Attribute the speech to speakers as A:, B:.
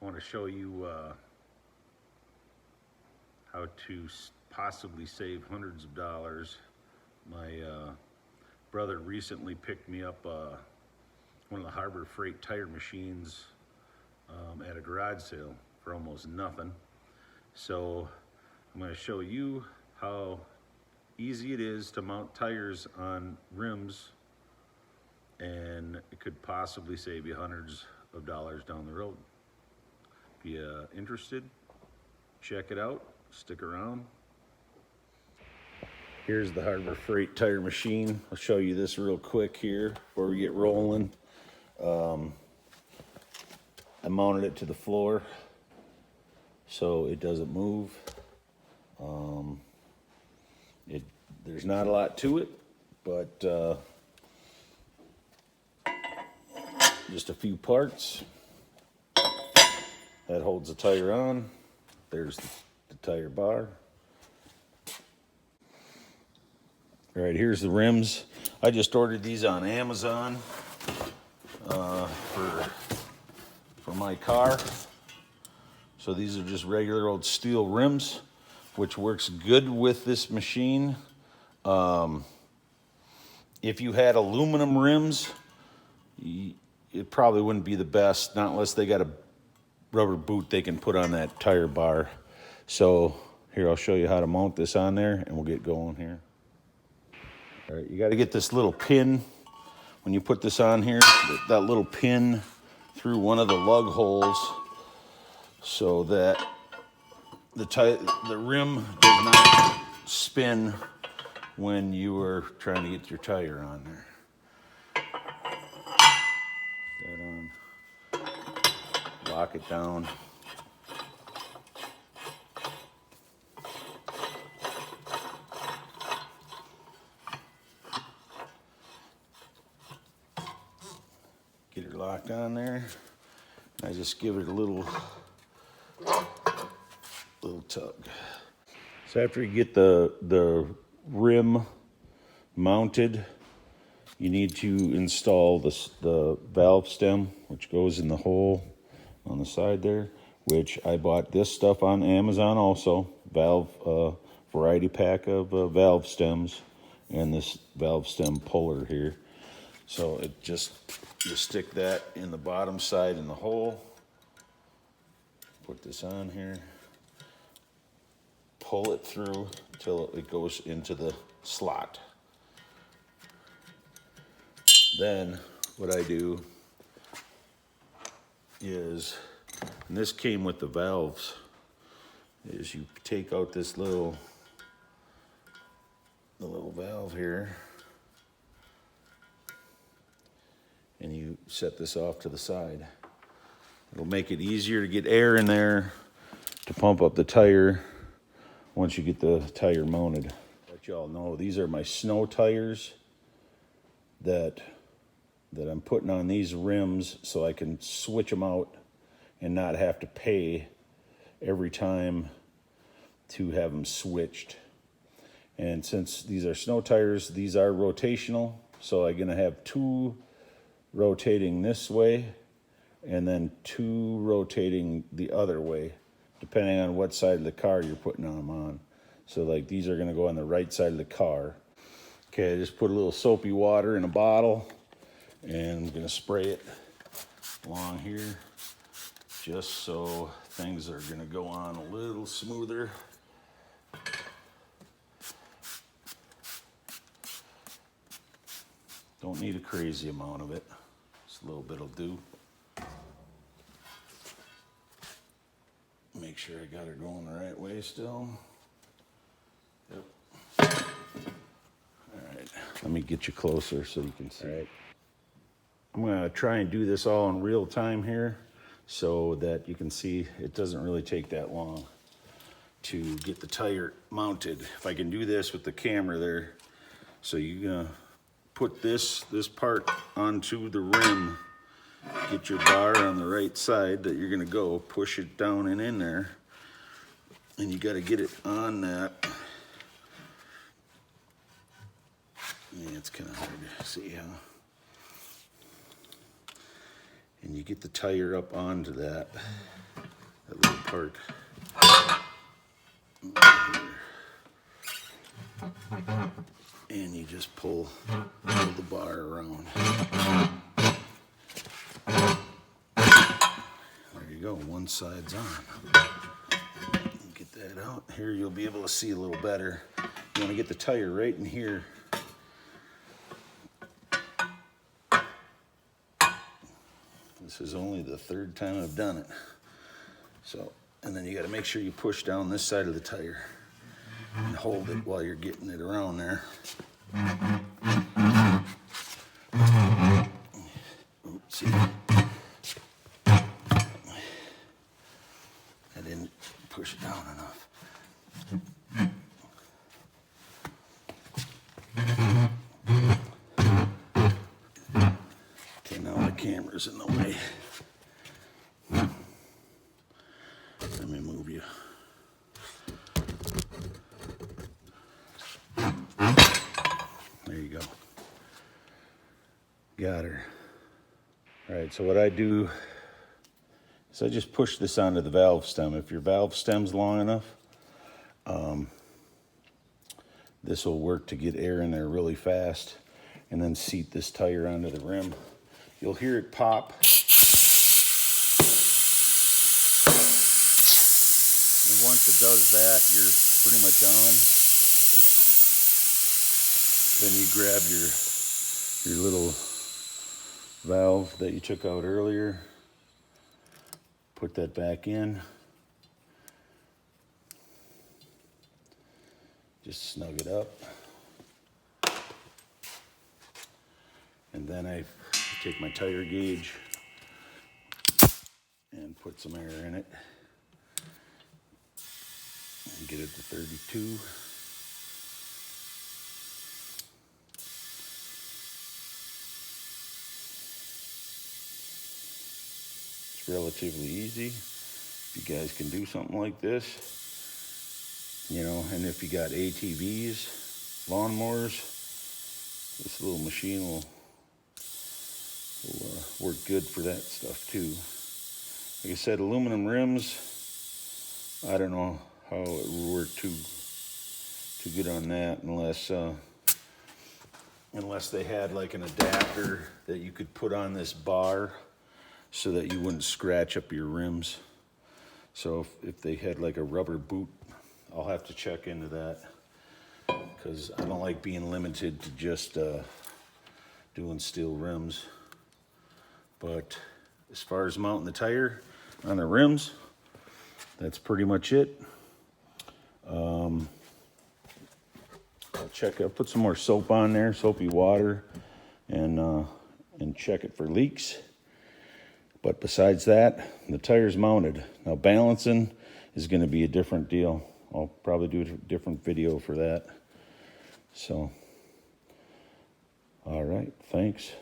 A: I want to show you how to possibly save hundreds of dollars. My brother recently picked me up one of the Harbor Freight tire machines at a garage sale for almost nothing. So I'm going to show you how easy it is to mount tires on rims, and it could possibly save you hundreds of dollars down the road. If you're interested, check it out, stick around. Here's the Harbor Freight tire machine. I'll show you this real quick here before we get rolling. I mounted it to the floor so it doesn't move. There's not a lot to it, but just a few parts. That holds the tire on. There's the tire bar. All right, here's the rims. I just ordered these on Amazon for my car. So these are just regular old steel rims, which works good with this machine. If you had aluminum rims, it probably wouldn't be the best, not unless they got a rubber boot they can put on that tire bar. So here, I'll show you how to mount this on there, and we'll get going here. All right, you got to get this little pin when you put this on here, that little pin through one of the lug holes, so that the rim does not spin when you are trying to get your tire on there. Put that on. Lock it down. Get her locked on there. I just give it a little tug. So after you get the rim mounted, you need to install the valve stem, which goes in the hole on the side there, which I bought this stuff on Amazon also. Valve variety pack of valve stems, and this valve stem puller here. So it just, you stick that in the bottom side in the hole, put this on here, pull it through until it goes into the slot. Then what I do is, and this came with the valves, is you take out this little valve here, and you set this off to the side. It'll make it easier to get air in there to pump up the tire once you get the tire mounted. Let y'all know, these are my snow tires that I'm putting on these rims so I can switch them out and not have to pay every time to have them switched. And since these are snow tires, these are rotational, so I'm gonna have two rotating this way and then two rotating the other way, depending on what side of the car you're putting them on. So like these are gonna go on the right side of the car. Okay, I just put a little soapy water in a bottle, and I'm gonna spray it along here just so things are gonna go on a little smoother. Don't need a crazy amount of it. Just a little bit will do. Make sure I got her going the right way still. Yep. All right, let me get you closer so you can see. All right. I'm gonna try and do this all in real time here so that you can see it doesn't really take that long to get the tire mounted. If I can do this with the camera there. So you're gonna put this part onto the rim, get your bar on the right side that you're gonna go, push it down and in there, and you gotta get it on that. Yeah, it's kind of hard to see, huh? And you get the tire up onto that. part. And you just pull the bar around. There you go, one side's on. Get that out. Here you'll be able to see a little better. You want to get the tire right in here. This is only the third time I've done it. So, and then you got to make sure you push down this side of the tire and hold it while you're getting it around there. Oops, see. I didn't push it down enough. Okay, now the camera's in the way. Let me move you. There you go. Got her. All right, so what I do is I just push this onto the valve stem. If your valve stem's long enough, this will work to get air in there really fast and then seat this tire onto the rim. You'll hear it pop. And once it does that, you're pretty much on. Then you grab your little valve that you took out earlier, put that back in, just snug it up, and then I take my tire gauge and put some air in it and get it to 32. Relatively easy. If you guys can do something like this, you know, and if you got ATVs, lawnmowers, this little machine will work good for that stuff too. Like I said, aluminum rims, I don't know how it would work too good on that unless they had like an adapter that you could put on this bar so that you wouldn't scratch up your rims. So if they had like a rubber boot, I'll have to check into that, because I don't like being limited to just doing steel rims. But as far as mounting the tire on the rims, that's pretty much it. I'll put some more soap on there, soapy water, and check it for leaks. But besides that, the tire's mounted. Now balancing is going to be a different deal. I'll probably do a different video for that. So, all right, thanks.